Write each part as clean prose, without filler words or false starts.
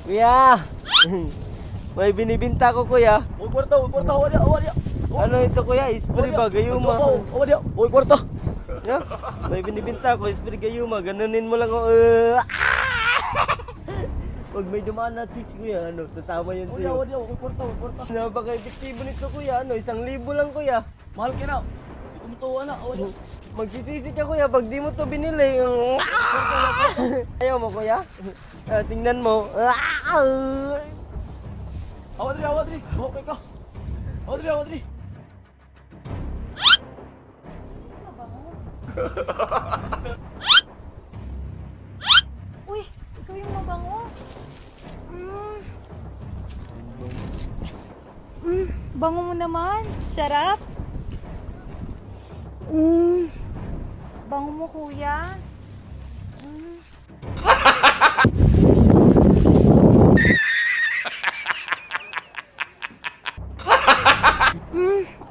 Kuya! May binibinta ko, kuya. Uy, kwarta, wala. Ano ito, kuya? Spray ba? Gayuma. Wala, uy, kwarta. Yeah? May binibinta ko, spray gayuma. Ganunin mo lang ako. Pag may dumaan na chicks, kuya, ano, tatama yun sa'yo. Wala, uy, kwarta. Napaka-epektibo nito, kuya. Ano, 1,000 lang, kuya. Mahal ka na. Hindi ko matuwa na, wala. Magsisisi ka, kuya, pag di mo to binili. Ayaw mo, kuya? Tingnan mo. Awadri. Okay ka. Awadri. Uy, ikaw yung mabango. Bango mo naman. Sarap. Bango mo, kuya.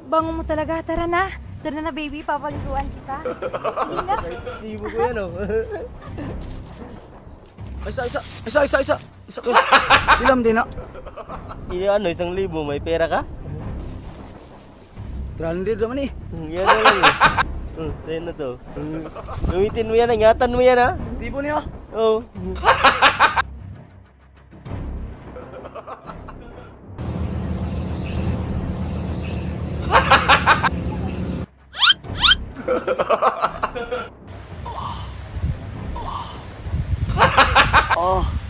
Bango mo talaga. Tara na. Tara na, baby. Papaliguan kita. Hindi na. Epektibo, kuya, no? Isa. Ilam din na. Ano, 1,000. May pera ka? 300 naman eh. Yan na lang eh. Sa'yo na to. Gamitin mo yan, ingatan mo yan, ha? Tibo niya. Oo.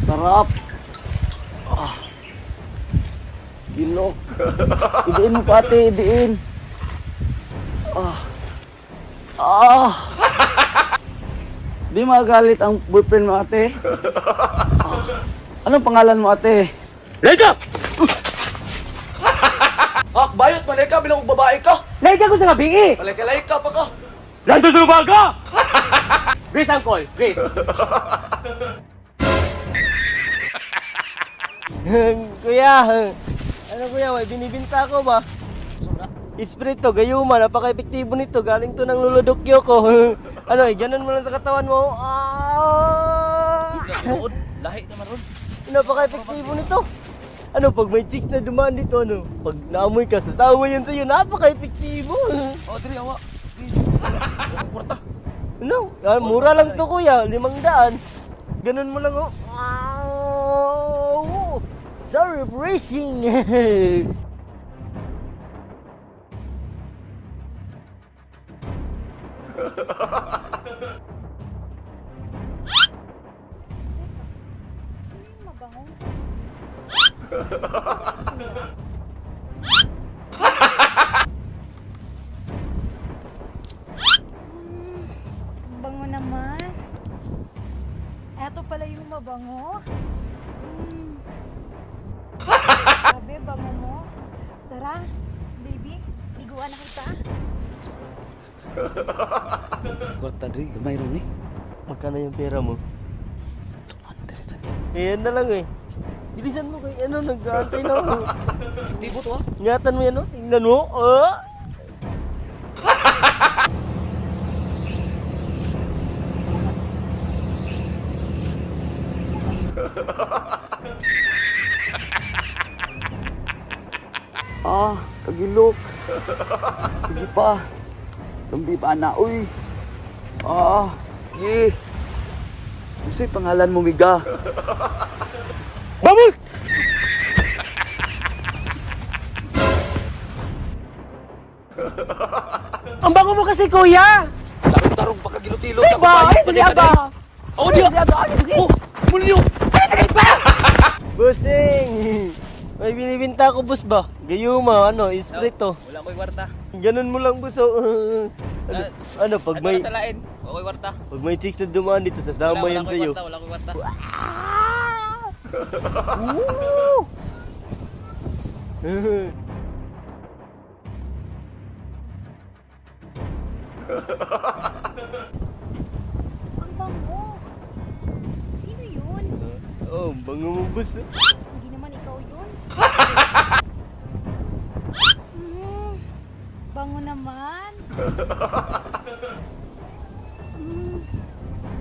Sarap. Gilok. Idiin mo pati, idiin. Di magalit ang boyfriend mo, ate. Anong pangalan mo, ate? Leka! Bayot, malika, bilang babae ka. Leka ko sa gabi eh! Malika pa ka. Nandun sa umaga! Grace, uncle! Grace! Kuya! Ano, kuya? May binibinta ko ba? Spray to, gayuma. Napaka-epektibo nito. Galing to ng luludokyo ko. Ano, ganun mo lang sa katawan mo. Lahi naman ron. Napaka-epektibo nito. Ano, pag may chicks na dumaan dito, ano, pag naamoy ka, tatawa yan sa'yo. Napaka-epektibo. Diri, awa. Okay, kwarta. Ano? Mura lang to, kuya. 500. Ganun mo lang, oh. Wow! Sorry, racing! Sino yung mabango? Ang bango naman. Eto pala yung mabango. Sabi, bango mo. Tara, baby. Liguan na kita. Kwarta, Dri. Gamay ron eh. Magkano yung pera mo? 200. Yan na lang eh. Bilisan mo kay ano, nag-aantay na ako. Tibo to, ah. Ingatan mo yan, oh. Tingnan mo. Oh! Kagilok. Sige pa. Tumbi pa na, uy. Sige. Kasi pangalan mo, Miga. Vamos! Ang bango mo kasi, kuya! Tarong-tarong pa kagilotilo. Diba? Diba? Oh, dia. Oh, mulyo. Bossing! May binibinta ko, boss ba? Gayuma, ano, spray to. Wala ko'y kwarta. Ganun mo lang, boss. Ano, pag may... Ito na sa lain. Okay kwarta. Pag may chicks na dumaan dito, sasama yan sa'yo. Wala ko'y kwarta. Ang bango. Sino yun? Oh, bango mo, boss. Hindi naman ikaw yun. Bango naman.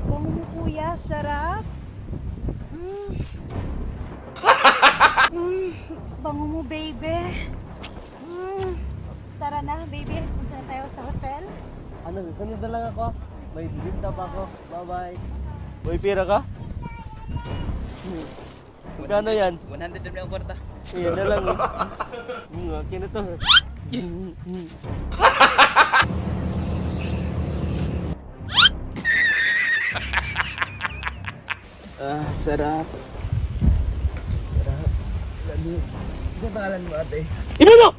Bango mo, kuya. Sarap. bango mo, baby. Tara na, baby. Punta na tayo sa hotel. Ano, sunod na lang ako. May bibinta pa ako. Bye-bye. Boy, pira ka? Magkano yan? 100 na yung kwarta. Yan na lang. Okay na to. Ah, sarap. Sarap. Isa pangalan mo, ate? Inuno!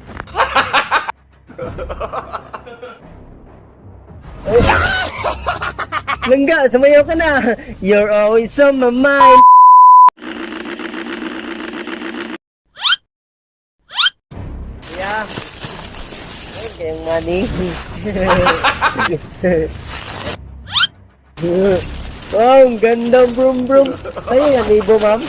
Langga, sumayaw ka na. You're always on my mind. Yeah. Ay, kayang money. Oh, ang ganda brum brum. Ay, yan, ibo ma'am.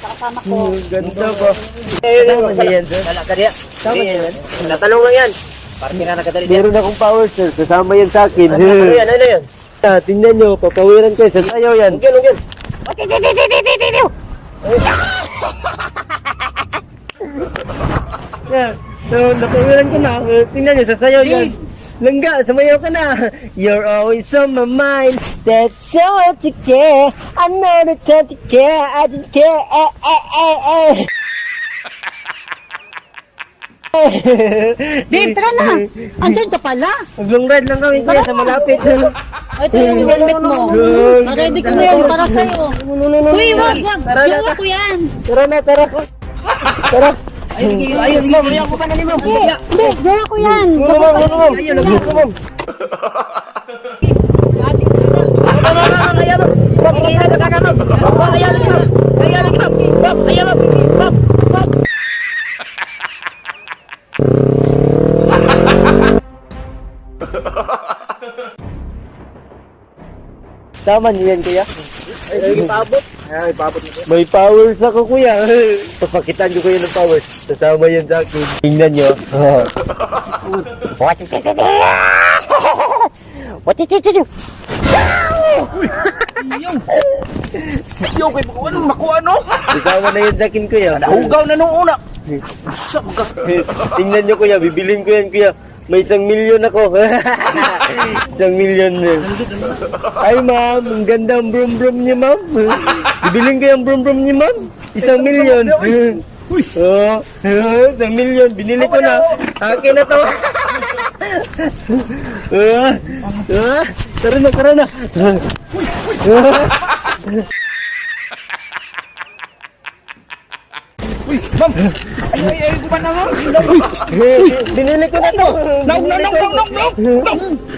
Kasama ko. Ganda ba? Kasama niya yan, sir? Dala ka diya. Kasama niya yan? Natanong lang yan. Parang ka nakadali diya. Meron akong power, sir. Kasama yan sa akin. Ano yan? Ano yan? Tingnan nyo, papawiran kayo sa sayaw yan. Ugyan, ugyan. Yeah. So, napawiran ko na. Tingnan nyo, sa sayaw yan. Langga, sumayaw ka na. You're always on my mind. That's so hard to care. I know that time to care. I don't care. Babe, tara na! Andiyan ka pala! Mag-long ride lang kami kuya sa malapit. Ito yung helmet mo. Ready ko na yan para sa'yo. Uy, wag! Tara na, Gawa ko yan! tara na, tara. Tara. Ayun, ayaw ko pa na ni ma'am. Hindi, gawa ko yan! Muna ma'am, muna ma'am. Muna ma'am. Tama niyo yan, kuya? Ay, ipabot. Ay, ipabot na to. May powers ako, kuya. Papakitaan ko kuya ng powers. Kasama yan sa akin. Tingnan nyo. Yo, kay pag ano, nakuha no? Kasama na yan sa akin, kuya. Nahugaw na nung una. Sab ka. Tingnan nyo, kuya. Bibilin ko yan, kuya. May 1,000,000 ako. 1,000,000 na. Ay, ma'am. Ang ganda ang brum-brum niya, ma'am. Bibilin ko yung brum-brum niya, ma'am. 1,000,000. Oh, 1,000,000. Binili ko na. Akin na to. Tara na, tara na. Uy, ma'am. Ay, kuman na ma'am. Binili ko na to. Naug.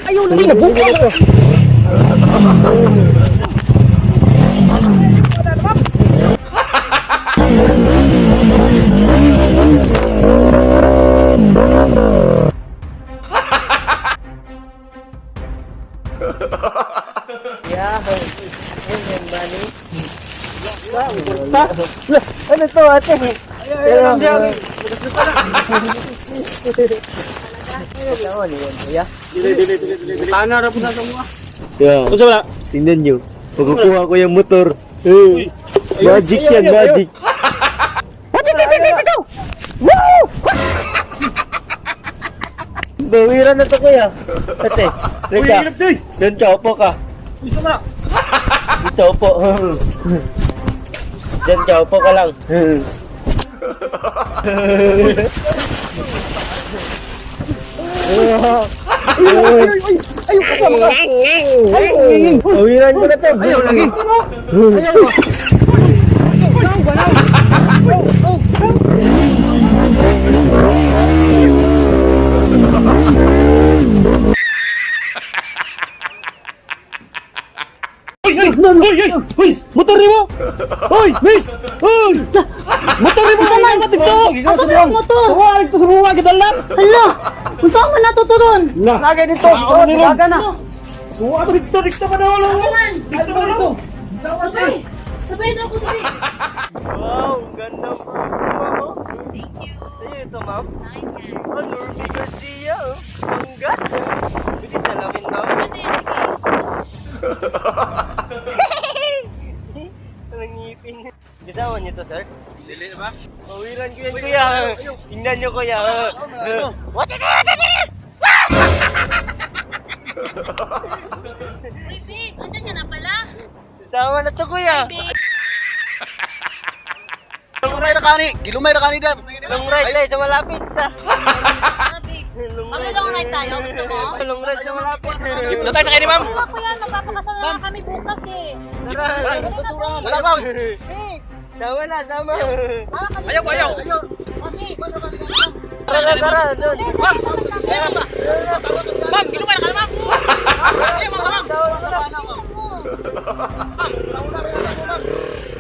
Ayaw na. Hindi na bukaw. Yeah, money. Ano to, ate? Tanara po na sa mga. Yeah. Unsa wala? Tingnan nyo. Pagkukuha ko yung motor. Magic yan, magic. Bawiran na to, kuya. Ate, Rika, doon ka, upo ka. Unsa wala? Dito, upo. Diyan ka, upo ka lang. Bawiran ko na to. Ayaw lagi. Hoy! Motor ni mo! Hoy! Miss! Hoy! Motor ni mo! Sama ka dito! Ako na ang motor! Suwag to sa buwa kita lang! Hala! Kung saan man natuturon? Lagay dito! Laga na! Suwa to dito! Dito pa daw! Saman! Dito pa daw! Sabay! Sabay na ako tabi! Wow, ang ganda po. Thank you. Sa'yo ito, ma'am? Norby Garcia, oh. Bangga. Bilis na namin, ma'am. Anong ngipin. Kasama niyo to, sir? Dili na ba? Pawiran ko yan, kuya. Tingnan niyo, kuya. What is it? Uy, babe, andyan ka na pala. Tama na to, kuya. Babe, Gilumay na kani dam. Long ride tayo sa malapit. ano, babe? Mag-long ride tayo, gusto mo? Long ride sa malapit. Ano tayo sa kanya, ma'am? Wala ko yan, magpapakasal na kami bukas eh. Tara. Wala, ma'am. Babe, Tama na, tama. Ayaw. Kami. Tara, tara. Doon. Ma'am, gilumay na ka na, ma'am. Ayaw, ma'am. Tawag ka na. Ano?